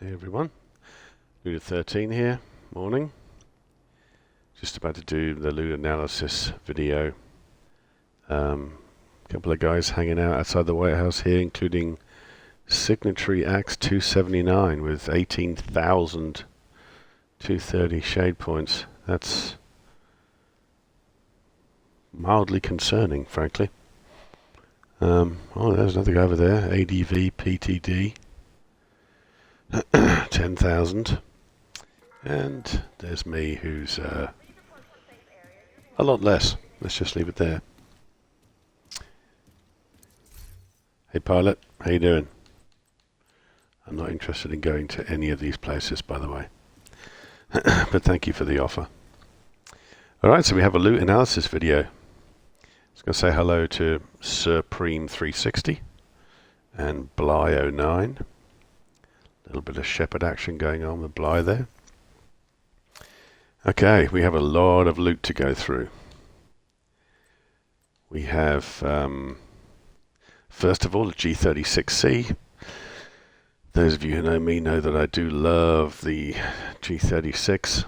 Hey everyone, Luda 13 here, morning. Just about to do the loot analysis video. Couple of guys hanging out outside the White House here, including Signatory Axe 279 with 18,230 shade points. That's mildly concerning, frankly. Oh, there's another guy over there, ADV PTD. 10,000, and there's me, who's a lot less. Let's just leave it there. Hey pilot, how you doing? I'm not interested in going to any of these places, by the way, but thank you for the offer. Alright, so we have a loot analysis video. I was going to say hello to Supreme360 and Bly09. A little bit of shepherd action going on with Bly there. Okay, we have a lot of loot to go through. We have, first of all, a G36C. Those of you who know me know that I do love the G36.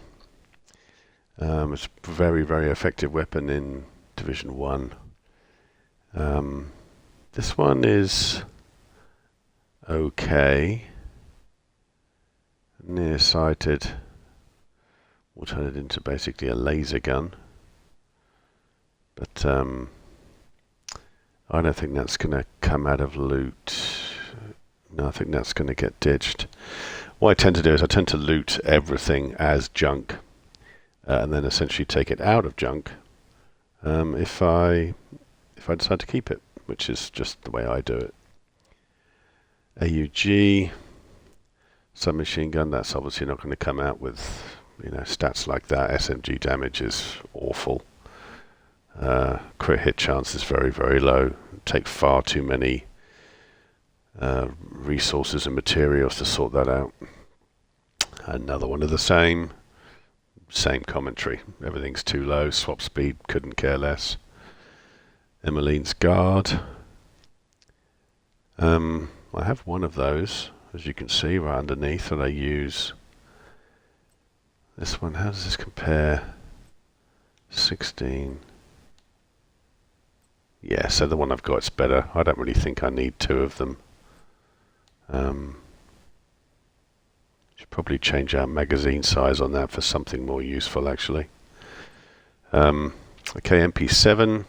It's a very, very effective weapon in Division 1. This one is okay. Nearsighted. We'll turn it into basically a laser gun. But I don't think that's going to come out of loot. No, I think that's going to get ditched. What I tend to do is I tend to loot everything as junk, and then essentially take it out of junk if I decide to keep it, which is just the way I do it. AUG. Submachine gun, that's obviously not going to come out with, stats like that. SMG damage is awful. Crit hit chance is very, very low. Take far too many resources and materials to sort that out. Another one of the same commentary. Everything's too low. Swap speed, couldn't care less. Emmeline's Guard. I have one of those, as you can see right underneath, that I use. This one, how does this compare? 16. Yeah, so the one I've got is better. I don't really think I need two of them. Should probably change our magazine size on that for something more useful, actually. Okay, MP7.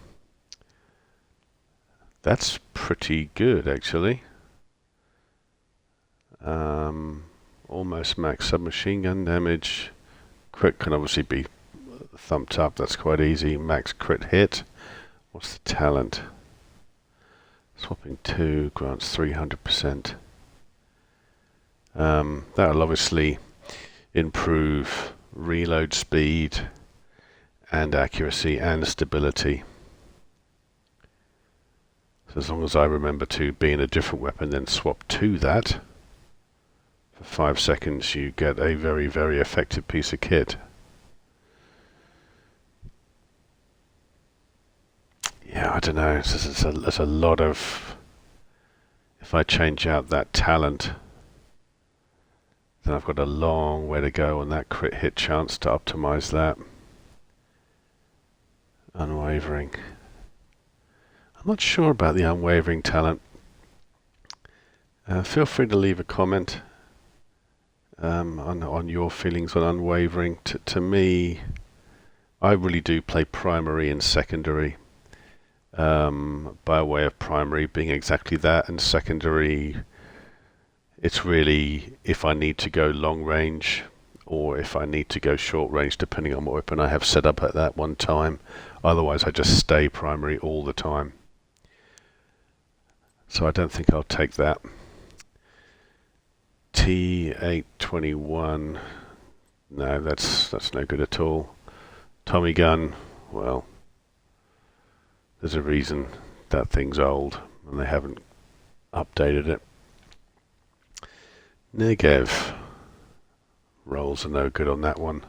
That's pretty good, actually. Almost max submachine gun damage. Crit can obviously be thumped up, that's quite easy. Max crit hit. What's the talent? Swapping 2 grants 300%. That'll obviously improve reload speed and accuracy and stability. So as long as I remember to be in a different weapon, then swap to that. For 5 seconds you get a very, very effective piece of kit. Yeah, I don't know, there's a lot of... If I change out that talent, then I've got a long way to go on that crit hit chance to optimize that. Unwavering. I'm not sure about the unwavering talent. Feel free to leave a comment on your feelings on unwavering. To me, I really do play primary and secondary. By way of primary being exactly that, and secondary, it's really if I need to go long range or if I need to go short range, depending on what weapon I have set up at that one time. Otherwise I just stay primary all the time. So I don't think I'll take that. T821, no, that's no good at all. Tommy gun, well, there's a reason that thing's old and they haven't updated it. Negev, rolls are no good on that one.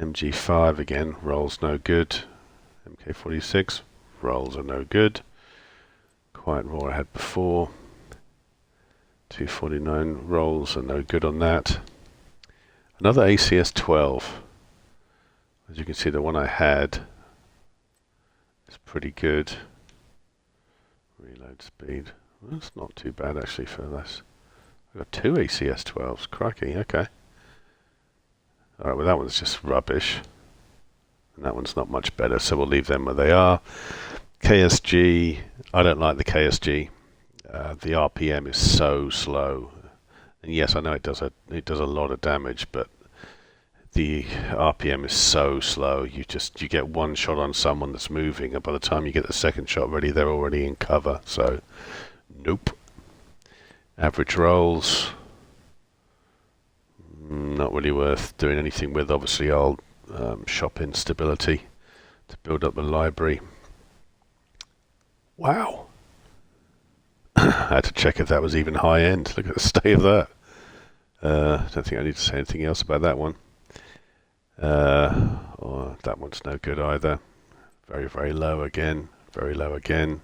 MG5 again, rolls no good. MK46, rolls are no good. Quite raw I had before. 249 rolls are no good on that. Another ACS 12. As you can see, the one I had is pretty good. Reload speed. Well, that's not too bad actually for this. I've got 2 ACS 12s. Crikey, okay. Alright, well that one's just rubbish. And that one's not much better, so we'll leave them where they are. KSG, I don't like the KSG. The RPM is so slow. And yes, I know it does a lot of damage, but the RPM is so slow. You get one shot on someone that's moving, and by the time you get the second shot ready, they're already in cover. So, nope. Average rolls, not really worth doing anything with. Obviously, I'll shop in stability to build up the library. Wow. I had to check if that was even high end. Look at the state of that. I don't think I need to say anything else about that one. That one's no good either. Very, very low again. Very low again.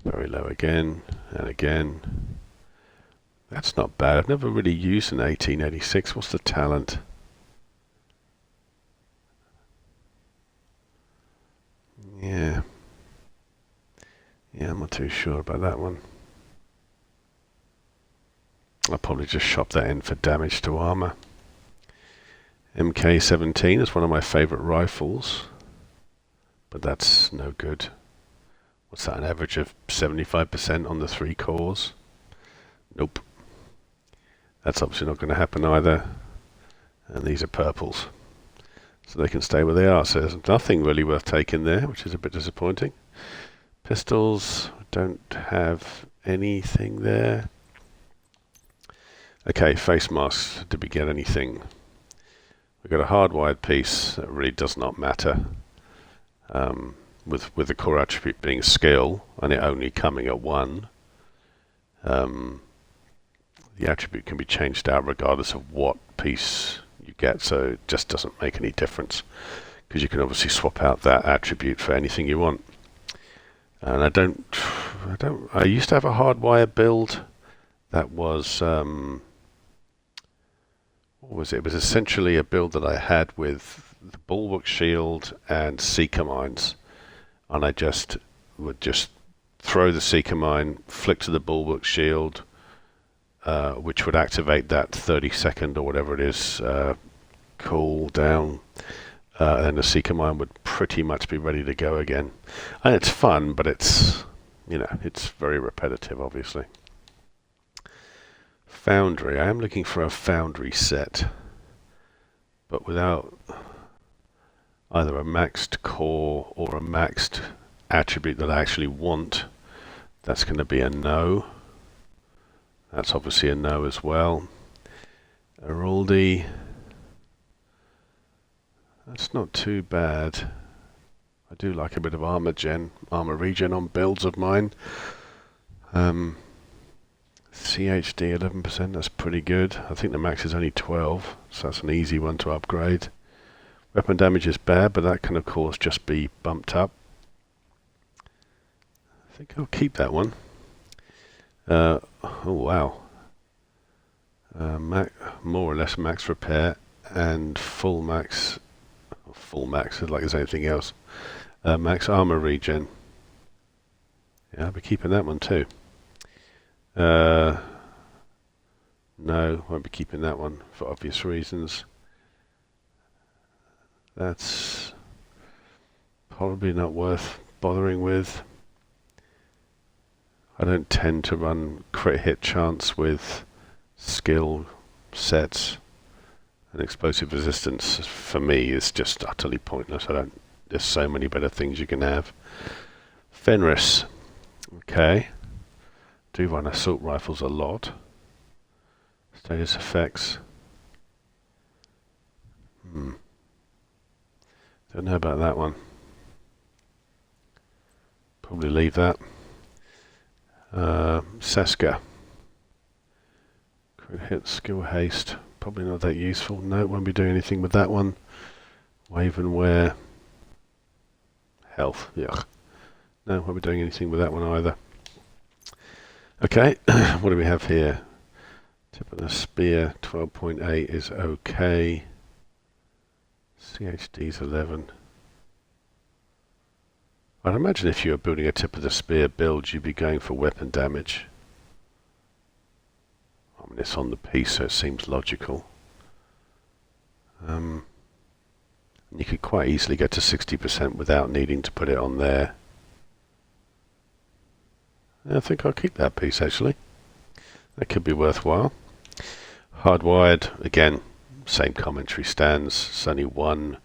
Very low again. And again. That's not bad. I've never really used an 1886. What's the talent? Yeah. Yeah, I'm not too sure about that one. I'll probably just shop that in for damage to armor. MK17 is one of my favorite rifles, but that's no good. What's that, an average of 75% on the 3 cores? Nope. That's obviously not going to happen either. And these are purples, so they can stay where they are. So there's nothing really worth taking there, which is a bit disappointing. Pistols, don't have anything there. Okay, face masks. Did we get anything? We've got a hardwired piece that really does not matter. With the core attribute being skill and it only coming at 1, the attribute can be changed out regardless of what piece you get, so it just doesn't make any difference because you can obviously swap out that attribute for anything you want. And I used to have a hardwire build that was what was it? It was essentially a build that I had with the bulwark shield and seeker mines, and I would just throw the seeker mine, flick to the bulwark shield, which would activate that 30-second or whatever it is cool down. And the seeker mine would pretty much be ready to go again. And it's fun, but it's very repetitive, obviously. Foundry. I am looking for a foundry set, but without either a maxed core or a maxed attribute that I actually want. That's going to be a no. That's obviously a no as well. Araldi. That's not too bad. I do like a bit of armor regen on builds of mine. CHD 11%, that's pretty good. I think the max is only 12, so that's an easy one to upgrade. Weapon damage is bad, but that can of course just be bumped up. I think I'll keep that one. Oh wow. More or less max repair and full max is like there's anything else. Max armor regen. Yeah, I'll be keeping that one too. No, won't be keeping that one for obvious reasons. That's probably not worth bothering with. I don't tend to run crit hit chance with skill sets, and explosive resistance for me is just utterly pointless. There's so many better things you can have. Fenris, okay. Do run assault rifles a lot. Status effects. Don't know about that one. Probably leave that. Seska. Crit hit, skill haste. Probably not that useful. No, won't be doing anything with that one. Wave and wear. Health. Yuck. No, won't be doing anything with that one either. Okay, what do we have here? Tip of the spear, 12.8 is okay. CHD's 11. I'd imagine if you were building a tip of the spear build, you'd be going for weapon damage. I mean, it's on the piece, so it seems logical. You could quite easily get to 60% without needing to put it on there. I think I'll keep that piece, actually. That could be worthwhile. Hardwired, again, same commentary stands. It's only one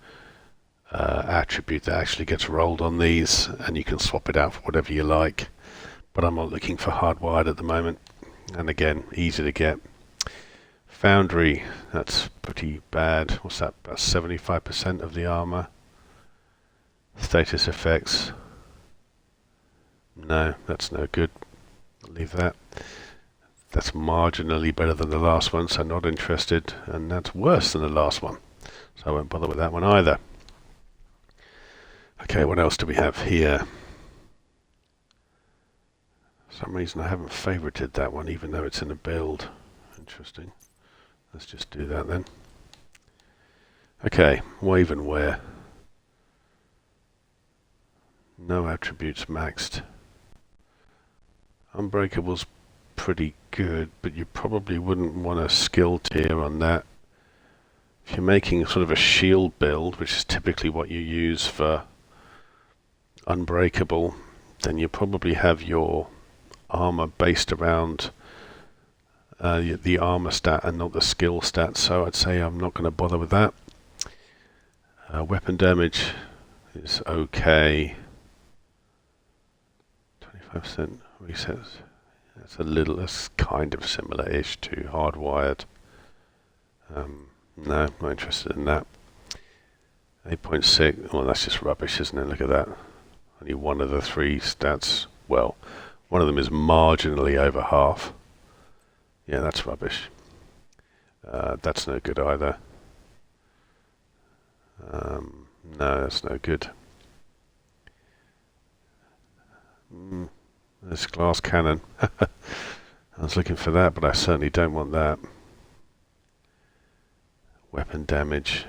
attribute that actually gets rolled on these, and you can swap it out for whatever you like. But I'm not looking for hardwired at the moment. And again, easy to get. Foundry, that's pretty bad. What's that? About 75% of the armor. Status effects. No, that's no good. I'll leave that. That's marginally better than the last one, so not interested. And that's worse than the last one, so I won't bother with that one either. Okay, what else do we have here? For some reason I haven't favorited that one, even though it's in a build. Interesting. Let's just do that then. Okay, wave and wear. No attributes maxed. Unbreakable's pretty good, but you probably wouldn't want a skill tier on that. If you're making sort of a shield build, which is typically what you use for unbreakable, then you probably have your armor based around the armor stat and not the skill stat, so I'd say I'm not going to bother with that. Weapon damage is okay. 25% resets. That's kind of similar-ish to hardwired. No, not interested in that. 8.6, well, that's just rubbish, isn't it? Look at that. Only one of the three stats, well, one of them is marginally over half. Yeah, that's rubbish. That's no good either. No, that's no good. There's glass cannon. I was looking for that, but I certainly don't want that. Weapon damage.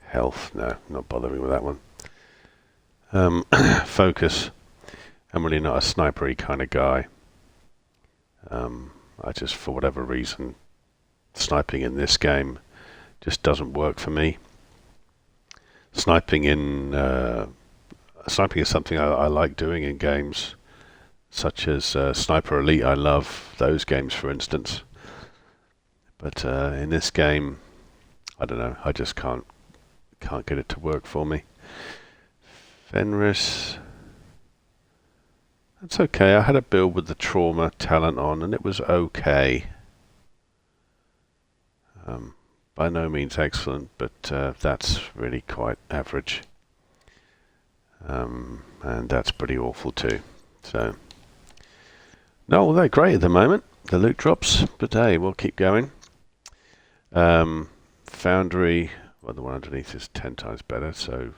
Health. No, not bothering with that one. Focus. I'm really not a snipery kind of guy. I just, for whatever reason, sniping in this game just doesn't work for me. Sniping is something I like doing in games, such as Sniper Elite. I love those games, for instance. But in this game, I don't know. I just can't get it to work for me. Fenris. That's okay. I had a build with the trauma talent on, and it was okay. By no means excellent, but that's really quite average. And that's pretty awful too. So, no, they're great at the moment, the loot drops, but hey, we'll keep going. Foundry, well, the one underneath is 10 times better, so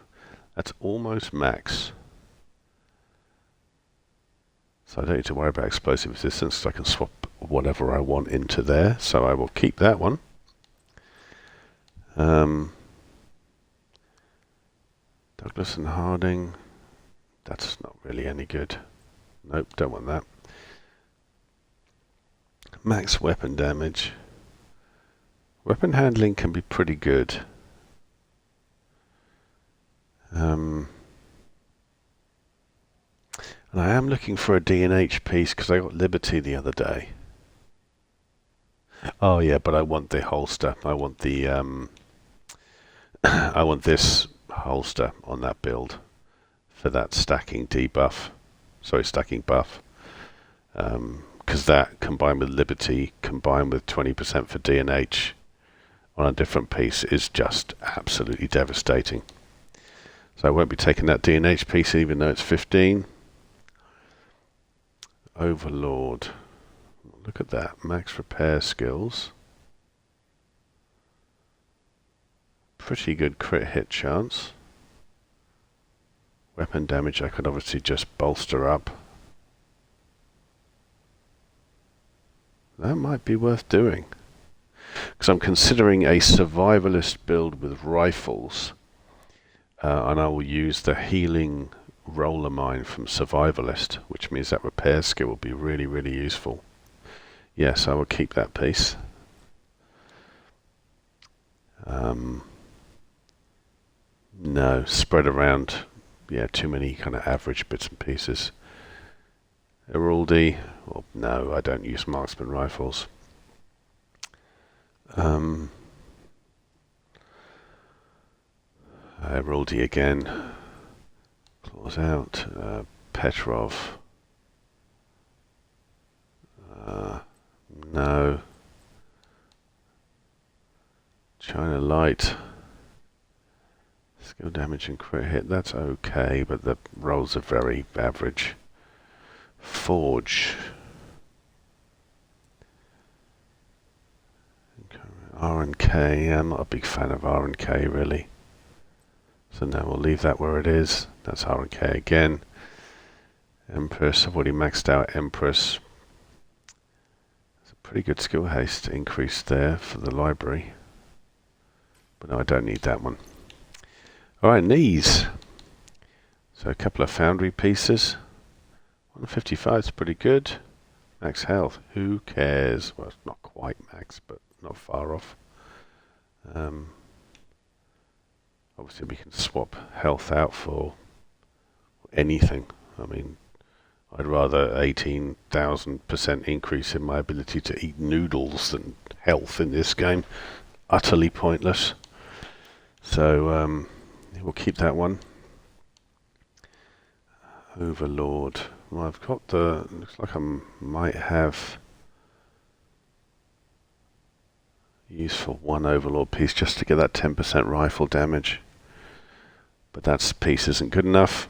that's almost max. So I don't need to worry about explosive resistance, so I can swap whatever I want into there, so I will keep that one. Douglas and Harding, that's not really any good. Nope, don't want that. Max weapon damage. Weapon handling can be pretty good. And I am looking for a D&H piece because I got Liberty the other day. Oh yeah, but I want the holster. I want the I want this holster on that build for that stacking debuff. Sorry, stacking buff. Because that combined with Liberty, combined with 20% for D&H on a different piece is just absolutely devastating. So I won't be taking that D&H piece even though it's 15. Overlord. Look at that. Max repair skills. Pretty good crit hit chance. Weapon damage I could obviously just bolster up. That might be worth doing. Because I'm considering a survivalist build with rifles. And I will use the healing roller mine from survivalist, which means that repair skill will be really, really useful. Yes, I will keep that piece. No, spread around. Yeah, too many kind of average bits and pieces. Heraldry. Well, no, I don't use marksman rifles. Heraldry again. Claws out. Petrov. No. China Light. Skill damage and crit hit, that's okay, but the rolls are very average. Forge. R&K, I'm not a big fan of R&K really. So now we'll leave that where it is. That's R&K again. Empress, I've already maxed out Empress. There's a pretty good skill haste increase there for the library. But no, I don't need that one. Alright, knees. So a couple of foundry pieces. 155 is pretty good. Max health, who cares? Well, it's not quite max, but not far off. Obviously we can swap health out for anything. I mean, I'd rather 18,000% increase in my ability to eat noodles than health in this game. Utterly pointless. So we'll keep that one. Overlord. Well, I've got the... looks like I might have use for one Overlord piece just to get that 10% rifle damage. But that piece isn't good enough.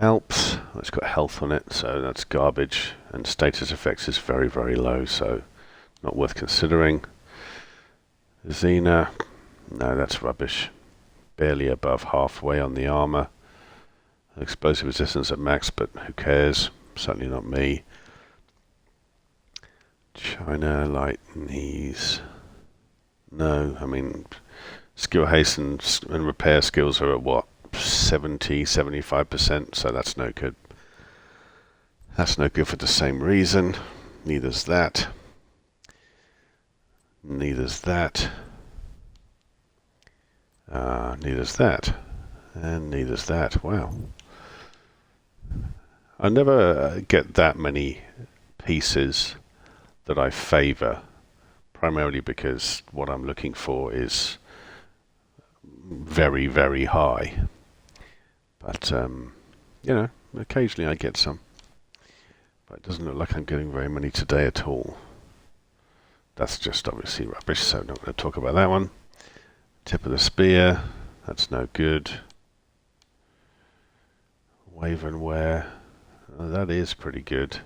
Alps. Well, it's got health on it, so that's garbage. And status effects is very, very low, so not worth considering. Xena. No, that's rubbish. Barely above halfway on the armor. Explosive resistance at max, but who cares? Certainly not me. China Light knees. No, I mean, skill haste and repair skills are at what? 70-75%, so that's no good. That's no good for the same reason. Neither's that. Neither's that. Neither's that. And neither's that. Wow. I never get that many pieces that I favour, primarily because what I'm looking for is very, very high. But, you know, occasionally I get some. But it doesn't look like I'm getting very many today at all. That's just obviously rubbish, so I'm not going to talk about that one. Tip of the spear, that's no good. Wave and wear, that is pretty good.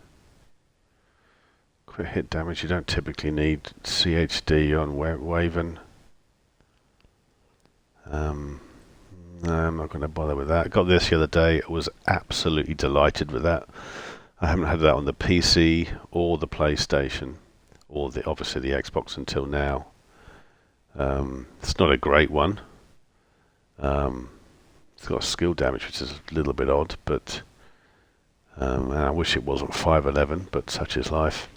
Crit hit damage, you don't typically need CHD on Waven. No, I'm not going to bother with that. Got this the other day, I was absolutely delighted with that. I haven't had that on the PC or the PlayStation, or obviously the Xbox until now. It's not a great one. It's got skill damage, which is a little bit odd, but and I wish it wasn't 511, but such is life.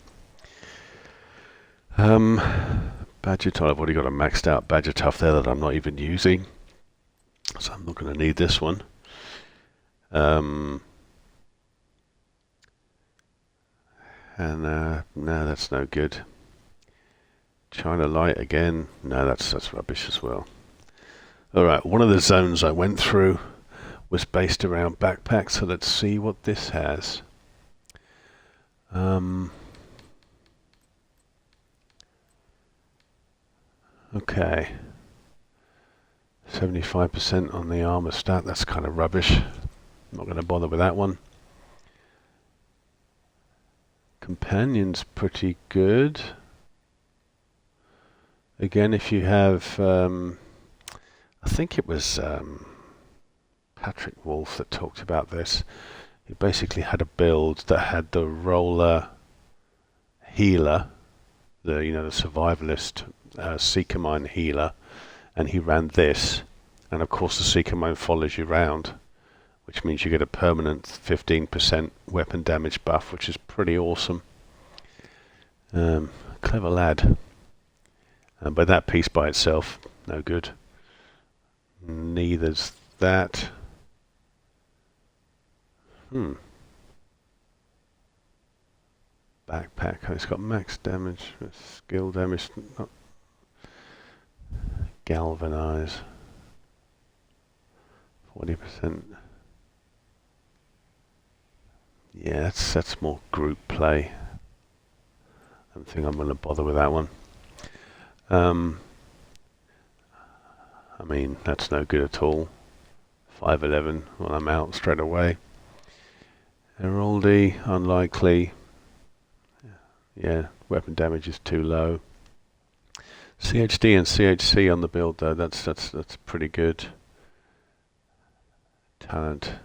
Badger Tough, I've already got a maxed out Badger Tough there that I'm not even using, so I'm not going to need this one. And no, that's no good. China Light again, no, that's rubbish as well. Alright, one of the zones I went through was based around backpacks, so let's see what this has. Okay. 75% on the armor stat, that's kind of rubbish. I'm not going to bother with that one. Companion's pretty good. Again, if you have... I think it was Patrick Wolf that talked about this. He basically had a build that had the roller healer, the survivalist seeker mine healer, and he ran this, and of course the seeker mine follows you round, which means you get a permanent 15% weapon damage buff, which is pretty awesome. Clever lad. But that piece by itself, no good. Neither's that. Backpack. Oh, it's got max damage, skill damage, not galvanize. 40%. Yeah, that's more group play. I don't think I'm going to bother with that one. I mean, that's no good at all. 511, well, I'm out straight away. Heraldry, unlikely. Yeah, weapon damage is too low. CHD and CHC on the build though, that's pretty good. Talent.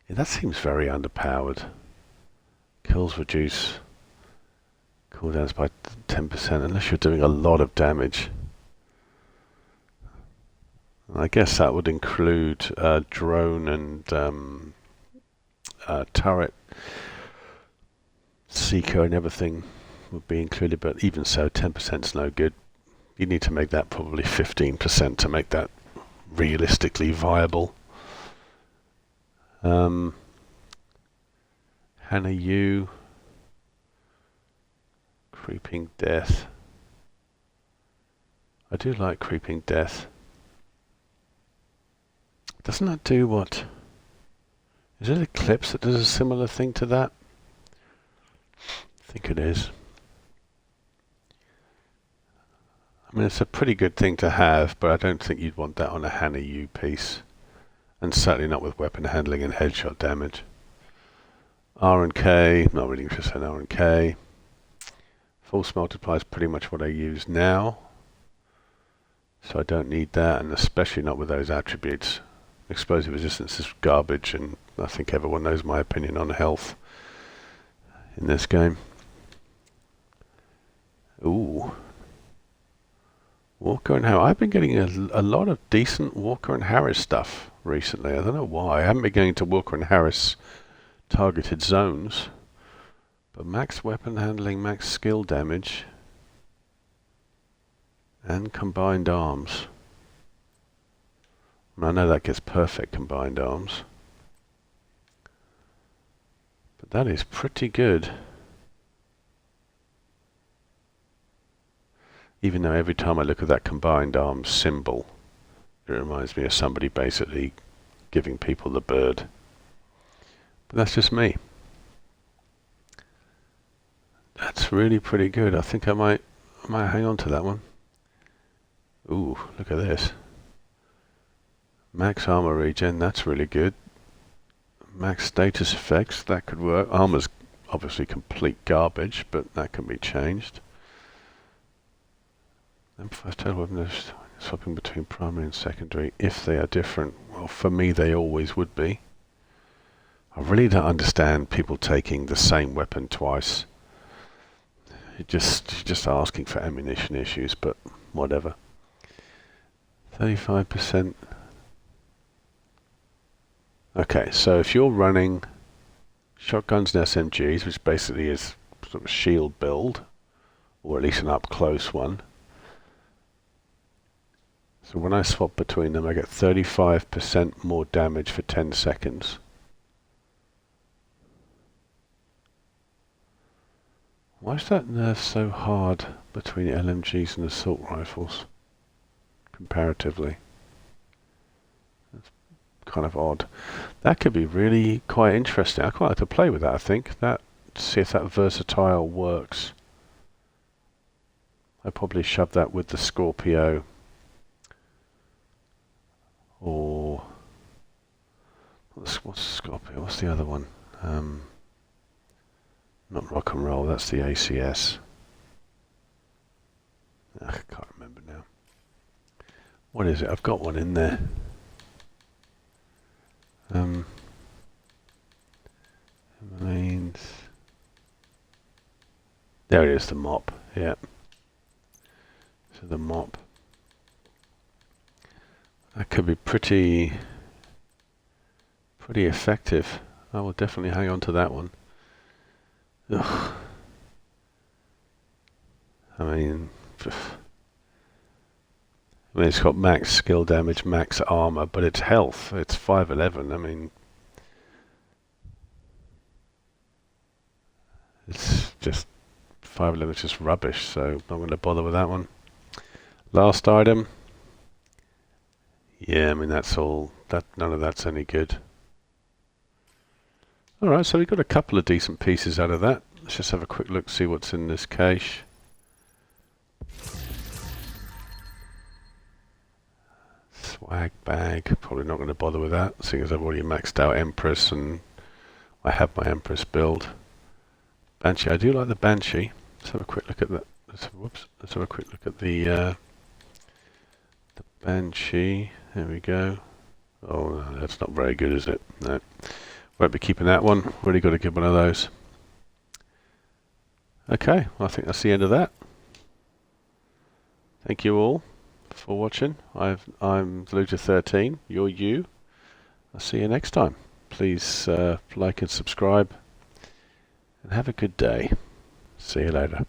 Yeah, that seems very underpowered. Kills reduce cooldowns by 10% unless you're doing a lot of damage. I guess that would include drone and turret. Seeker and everything would be included, but even so, 10% is no good. You need to make that probably 15% to make that realistically viable. Hannah Yu, Creeping Death. I do like Creeping Death. Doesn't that do what? Is it Eclipse that does a similar thing to that? I think it is. I mean, it's a pretty good thing to have, but I don't think you'd want that on a Hannah Yu piece. And certainly not with weapon handling and headshot damage. R&K, not really interested in R&K. Force multiply is pretty much what I use now. So I don't need that, and especially not with those attributes. Explosive resistance is garbage, and I think everyone knows my opinion on health in this game. Ooh. Walker and Harris. I've been getting a lot of decent Walker and Harris stuff recently. I don't know why. I haven't been going to Walker and Harris targeted zones. But max weapon handling, max skill damage, and combined arms. I know that gets perfect combined arms. But that is pretty good. Even though every time I look at that combined arms symbol, it reminds me of somebody basically giving people the bird. But that's just me. That's really pretty good. I think I might hang on to that one. Ooh, look at this. Max armor regen, that's really good. Max status effects, that could work. Armor's obviously complete garbage, but that can be changed. Emphasize total weapon swapping between primary and secondary if they are different. Well, for me they always would be. I really don't understand people taking the same weapon twice. You're just asking for ammunition issues, but whatever. 35%. Okay, so if you're running shotguns and SMGs, which basically is sort of shield build, or at least an up close one. So when I swap between them, I get 35% more damage for 10 seconds. Why is that nerf so hard between LMGs and assault rifles, comparatively? That's kind of odd. That could be really quite interesting. I quite like to play with that, I think. See if that versatile works. I'd probably shove that with the Scorpio. Or what's Scorpio? What's the other one? Not rock and roll. That's the ACS. I can't remember now. What is it? I've got one in there. Remains. There it is, the mop. Yeah. So the mop. That could be pretty effective. I will definitely hang on to that one. Ugh. I mean, it's got max skill damage, max armor, but its health, it's 511. I mean, it's just 511 is just rubbish, so I'm not going to bother with that one. Last item. Yeah, I mean that's all. None of that's any good. All right, so we got a couple of decent pieces out of that. Let's just have a quick look, see what's in this cache. Swag bag. Probably not going to bother with that, seeing as I've already maxed out Empress and I have my Empress build. Banshee. I do like the Banshee. Let's have a quick look at that. Let's have a quick look at the Banshee. There we go. Oh, no, that's not very good, is it? No. Won't be keeping that one. Really got to get one of those. Okay, well, I think that's the end of that. Thank you all for watching. I'm Luger13. You're you. I'll see you next time. Please like and subscribe. And have a good day. See you later.